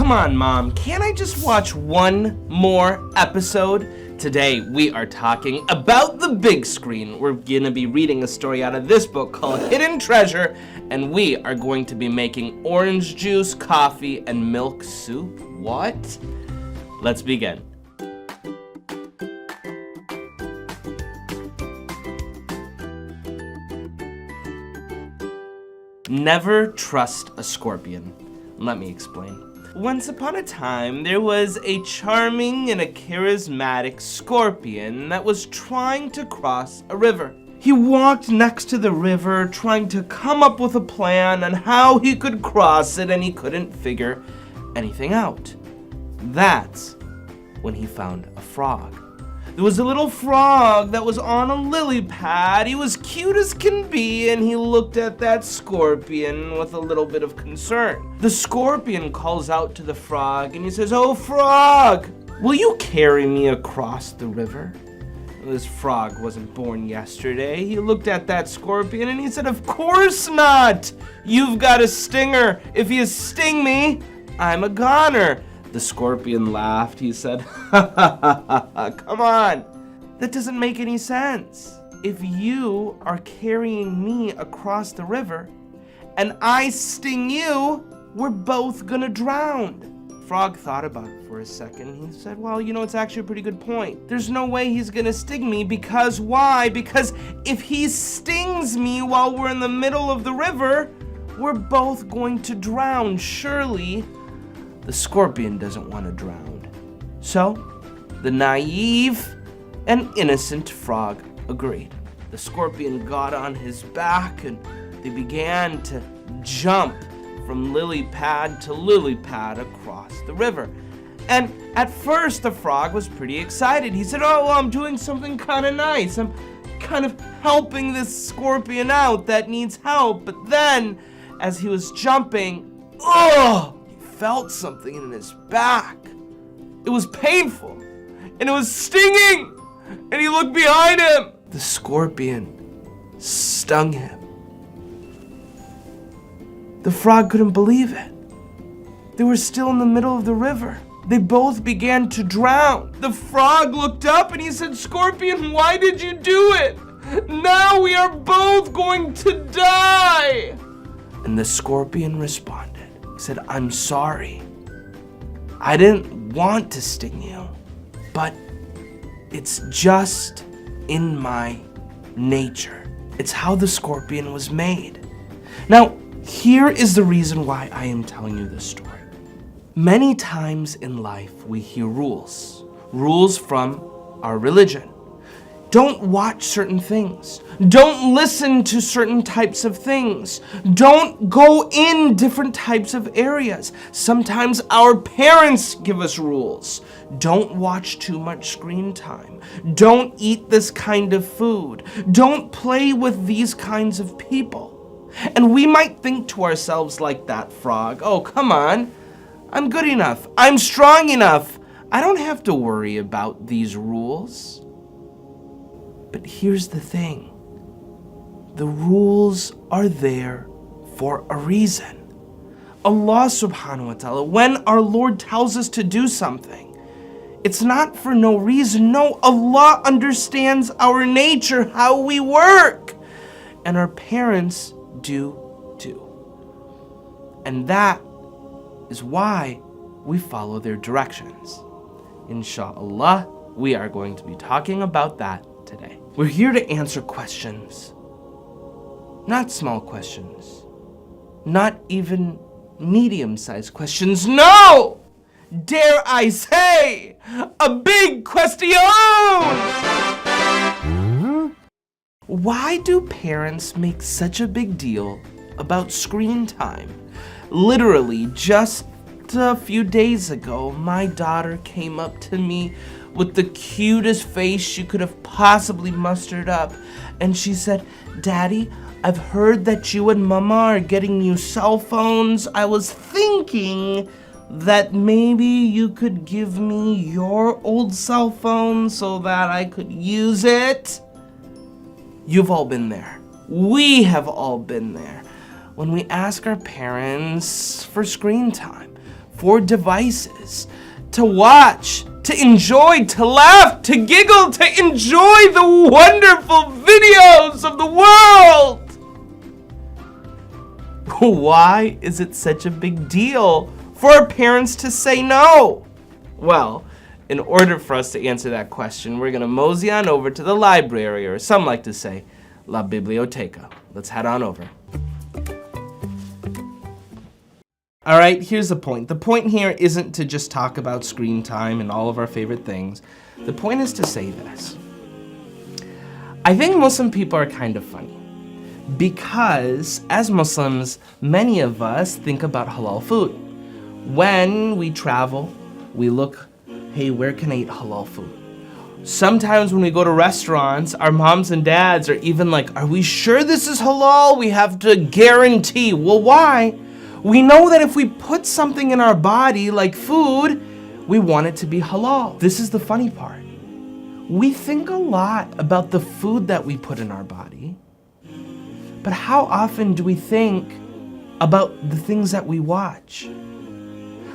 Come on, Mom, can't I just watch one more episode? Today, we are talking about the big screen. We're gonna be reading a story out of this book called Hidden Treasure, and we are going to be making orange juice, coffee, and milk soup. What? Let's begin. Never trust a scorpion. Let me explain. Once upon a time, there was a charming and a charismatic scorpion that was trying to cross a river. He walked next to the river, trying to come up with a plan on how he could cross it, and he couldn't figure anything out. That's when he found a frog. There was a little frog that was on a lily pad. He was cute as can be, and he looked at that scorpion with a little bit of concern. The scorpion calls out to the frog, and he says, "Oh, frog, will you carry me across the river?" This frog wasn't born yesterday. He looked at that scorpion, and he said, "Of course not. You've got a stinger. If you sting me, I'm a goner." The scorpion laughed. He said, "Ha ha ha ha, come on. That doesn't make any sense. If you are carrying me across the river and I sting you, we're both gonna drown." Frog thought about it for a second. He said, "Well, it's actually a pretty good point. There's no way he's gonna sting me because why? Because if he stings me while we're in the middle of the river, we're both going to drown. Surely the scorpion doesn't want to drown." So, the naive and innocent frog agreed. The scorpion got on his back and they began to jump from lily pad to lily pad across the river. And at first, the frog was pretty excited. He said, "Oh, I'm doing something kind of nice. I'm kind of helping this scorpion out that needs help." But then, as he was jumping, felt something in his back. It was painful, and it was stinging, and he looked behind him. The scorpion stung him. The frog couldn't believe it. They were still in the middle of the river. They both began to drown. The frog looked up and he said, "Scorpion, why did you do it? Now we are both going to die." And the scorpion responded. He said, "I'm sorry. I didn't want to sting you, but it's just in my nature. It's how the scorpion was made." Now, here is the reason why I am telling you this story. Many times in life, we hear rules from our religion. Don't watch certain things. Don't listen to certain types of things. Don't go in different types of areas. Sometimes our parents give us rules. Don't watch too much screen time. Don't eat this kind of food. Don't play with these kinds of people. And we might think to ourselves like that frog, "Oh, come on. I'm good enough. I'm strong enough. I don't have to worry about these rules." But here's the thing. The rules are there for a reason. Allah subhanahu wa ta'ala, when our Lord tells us to do something, it's not for no reason. No, Allah understands our nature, how we work. And our parents do too. And that is why we follow their directions. Inshallah, we are going to be talking about that today. We're here to answer questions, not small questions, not even medium-sized questions. No! Dare I say, a big question! Why do parents make such a big deal about screen time? Literally, just a few days ago, my daughter came up to me with the cutest face she could have possibly mustered up, and she said, "Daddy, I've heard that you and Mama are getting new cell phones. I was thinking that maybe you could give me your old cell phone so that I could use it." You've all been there. We have all been there. When we ask our parents for screen time, for devices, to watch, to enjoy, to laugh, to giggle, to enjoy the wonderful videos of the world. Why is it such a big deal for our parents to say no? Well, in order for us to answer that question, we're gonna mosey on over to the library, or some like to say, La Biblioteca. Let's head on over. All right, here's the point. The point here isn't to just talk about screen time and all of our favorite things. The point is to say this. I think Muslim people are kind of funny because as Muslims, many of us think about halal food. When we travel, we look, hey, where can I eat halal food? Sometimes when we go to restaurants, our moms and dads are even like, are we sure this is halal? We have to guarantee. Well, why? We know that if we put something in our body like food, we want it to be halal. This is the funny part. We think a lot about the food that we put in our body, but how often do we think about the things that we watch?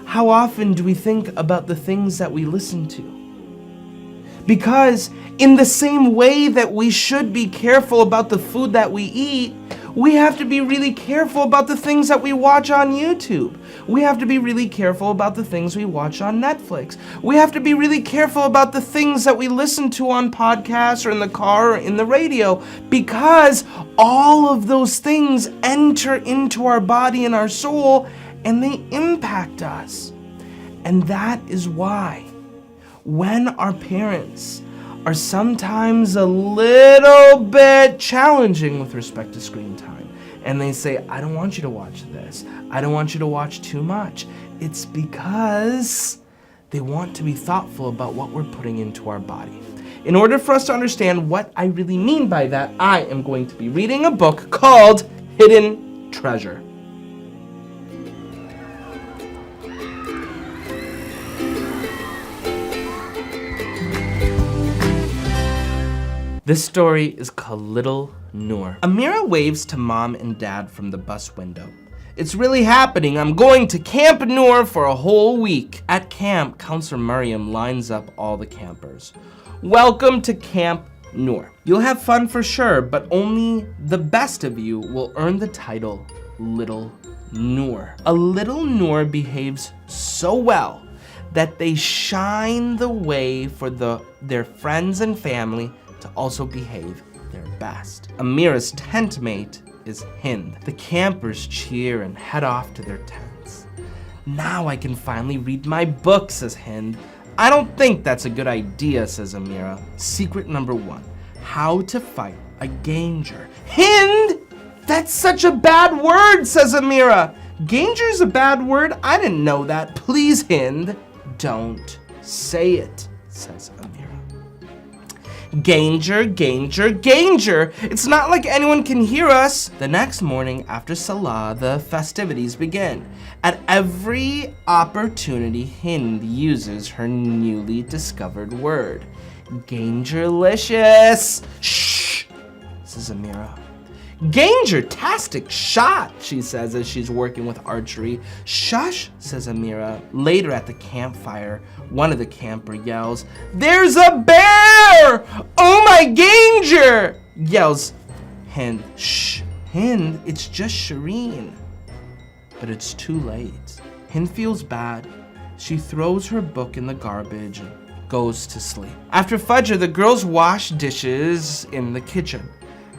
How often do we think about the things that we listen to? Because in the same way that we should be careful about the food that we eat, we have to be really careful about the things that we watch on YouTube. We have to be really careful about the things we watch on Netflix. We have to be really careful about the things that we listen to on podcasts or in the car or in the radio, because all of those things enter into our body and our soul and they impact us. And that is why when our parents are sometimes a little bit challenging with respect to screen time, and they say, I don't want you to watch this, I don't want you to watch too much, it's because they want to be thoughtful about what we're putting into our body. In order for us to understand what I really mean by that, I am going to be reading a book called Hidden Treasure. This story is called Little Noor. Amira waves to mom and dad from the bus window. It's really happening. I'm going to Camp Noor for a whole week. At camp, Counselor Mariam lines up all the campers. Welcome to Camp Noor. You'll have fun for sure, but only the best of you will earn the title Little Noor. A little Noor behaves so well that they shine the way for their friends and family to also behave their best. Amira's tent mate is Hind. The campers cheer and head off to their tents. Now I can finally read my book, says Hind. I don't think that's a good idea, says Amira. Secret number 1, how to fight a ganger. Hind! That's such a bad word, says Amira. Ganger's a bad word? I didn't know that. Please, Hind, don't say it, says Amira. Ganger, ganger, ganger. It's not like anyone can hear us. The next morning after Salah, the festivities begin. At every opportunity, Hind uses her newly discovered word. Gangerlicious. Shh, says Amira. Ganger-tastic shot, she says as she's working with archery. Shush, says Amira. Later at the campfire, one of the camper yells, there's a bear! Oh my Ganger! Yells Hind. Shh, Hind, it's just Shireen. But it's too late. Hind feels bad. She throws her book in the garbage and goes to sleep. After Fajr, the girls wash dishes in the kitchen.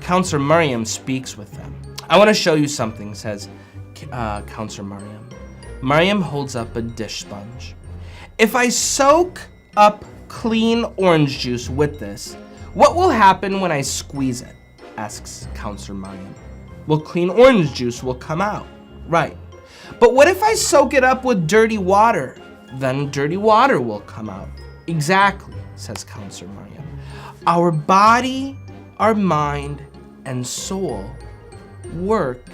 Counselor Mariam speaks with them. I want to show you something, says Counselor Mariam. Mariam holds up a dish sponge. If I soak up clean orange juice with this, what will happen when I squeeze it? Asks Counselor Mariam. Well, clean orange juice will come out. Right. But what if I soak it up with dirty water? Then dirty water will come out. Exactly, says Counselor Mariam. Our body, our mind, and soul work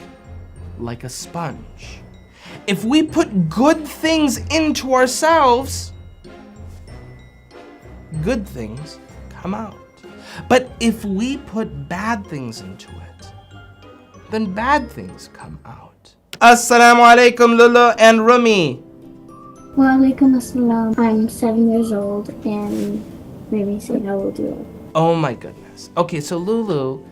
like a sponge. If we put good things into ourselves, good things come out. But if we put bad things into it, then bad things come out. Assalamu alaikum, Lulu and Rumi. Wa alaikum assalam. I'm 7 years old and maybe say hello to you. Oh my goodness. Okay, so Lulu,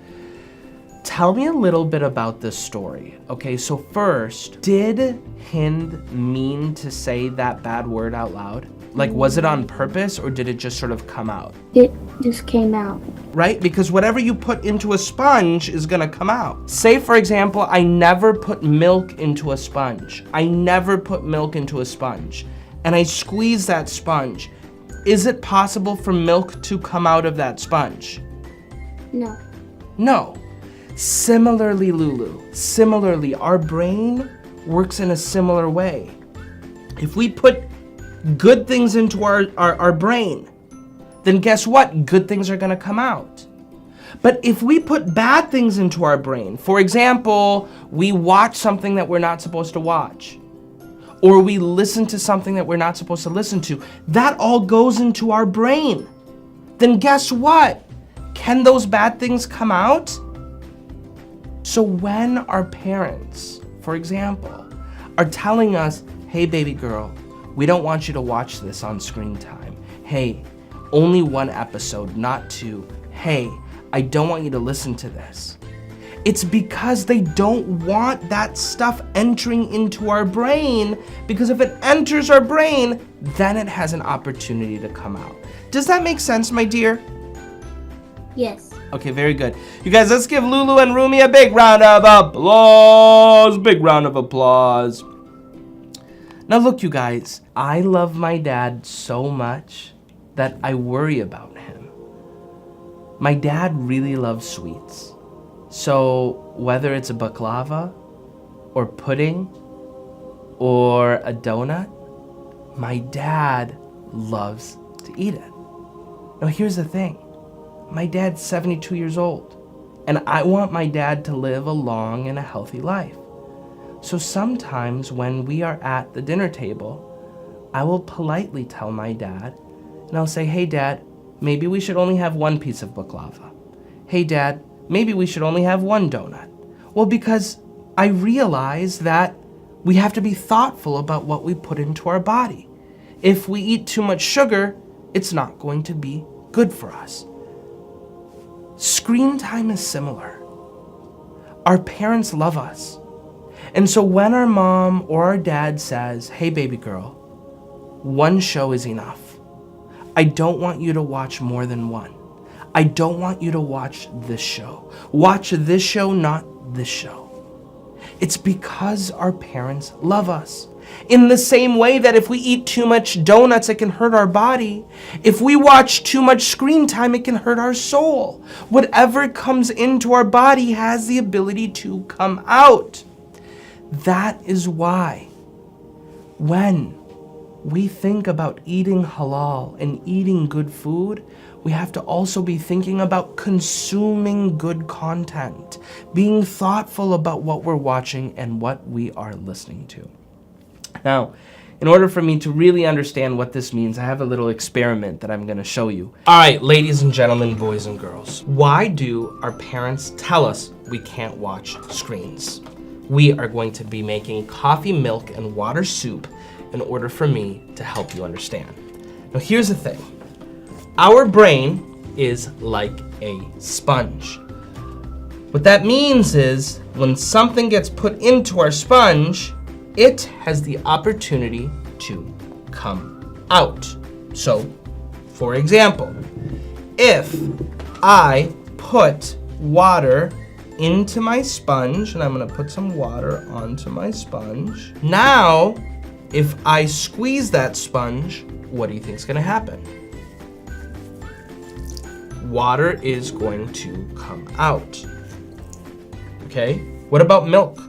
tell me a little bit about this story. Okay, so first, did Hind mean to say that bad word out loud? Like, was it on purpose or did it just sort of come out? It just came out. Right? Because whatever you put into a sponge is gonna come out. Say, for example, I never put milk into a sponge. I never put milk into a sponge. And I squeeze that sponge. Is it possible for milk to come out of that sponge? No. No. Similarly, Lulu, our brain works in a similar way. If we put good things into our brain, then guess what? Good things are gonna come out. But if we put bad things into our brain, for example, we watch something that we're not supposed to watch, or we listen to something that we're not supposed to listen to, that all goes into our brain. Then guess what? Can those bad things come out? So when our parents, for example, are telling us, hey baby girl, we don't want you to watch this on screen time. Hey, only 1 episode, not 2. Hey, I don't want you to listen to this. It's because they don't want that stuff entering into our brain, because if it enters our brain, then it has an opportunity to come out. Does that make sense, my dear? Yes. Okay, very good. You guys, let's give Lulu and Rumi a big round of applause. Big round of applause. Now look, you guys, I love my dad so much that I worry about him. My dad really loves sweets. So whether it's a baklava or pudding or a donut, my dad loves to eat it. Now here's the thing. My dad's 72 years old, and I want my dad to live a long and a healthy life. So sometimes when we are at the dinner table, I will politely tell my dad, and I'll say, hey dad, maybe we should only have 1 piece of baklava. Hey dad, maybe we should only have 1 donut. Well, because I realize that we have to be thoughtful about what we put into our body. If we eat too much sugar, it's not going to be good for us. Screen time is similar. Our parents love us. And so when our mom or our dad says, hey baby girl, 1 show is enough. I don't want you to watch more than 1. I don't want you to watch this show. Watch this show, not this show. It's because our parents love us. In the same way that if we eat too much donuts, it can hurt our body. If we watch too much screen time, it can hurt our soul. Whatever comes into our body has the ability to come out. That is why when we think about eating halal and eating good food, we have to also be thinking about consuming good content, being thoughtful about what we're watching and what we are listening to. Now, in order for me to really understand what this means, I have a little experiment that I'm going to show you. All right, ladies and gentlemen, boys and girls, why do our parents tell us we can't watch screens? We are going to be making coffee, milk, and water soup in order for me to help you understand. Now, here's the thing. Our brain is like a sponge. What that means is when something gets put into our sponge, it has the opportunity to come out. So, for example, if I put water into my sponge, and I'm gonna put some water onto my sponge. Now, if I squeeze that sponge, what do you think is gonna happen? Water is going to come out. Okay, what about milk?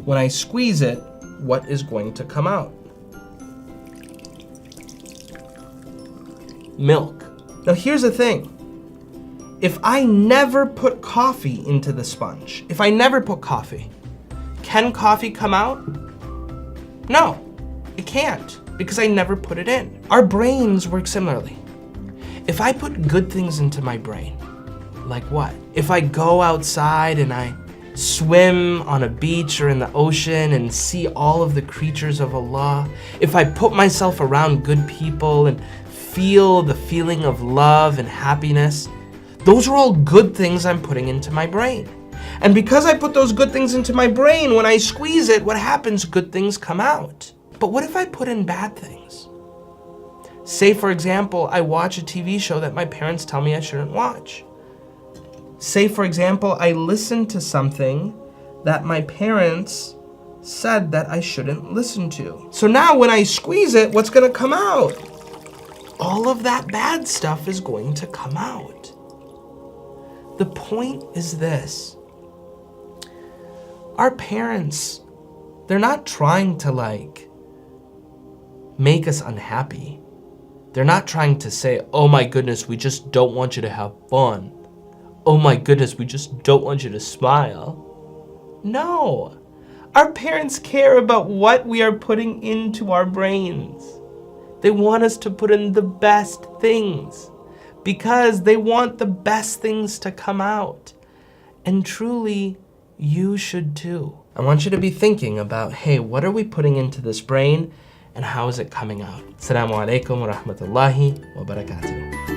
When I squeeze it, what is going to come out? Milk. Now here's the thing. If I never put coffee into the sponge, if I never put coffee, can coffee come out? No, it can't, because I never put it in. Our brains work similarly. If I put good things into my brain, like what? If I go outside and I swim on a beach or in the ocean and see all of the creatures of Allah, if I put myself around good people and feel the feeling of love and happiness, those are all good things I'm putting into my brain. And because I put those good things into my brain, when I squeeze it, what happens? Good things come out. But what if I put in bad things? Say, for example, I watch a TV show that my parents tell me I shouldn't watch. Say, for example, I listen to something that my parents said that I shouldn't listen to. So now when I squeeze it, what's gonna come out? All of that bad stuff is going to come out. The point is this. Our parents, they're not trying to make us unhappy. They're not trying to say, oh my goodness, we just don't want you to have fun. Oh my goodness, we just don't want you to smile. No, our parents care about what we are putting into our brains. They want us to put in the best things because they want the best things to come out. And truly, you should too. I want you to be thinking about, hey, what are we putting into this brain and how is it coming out? Assalamu alaikum wa rahmatullahi wa barakatuh.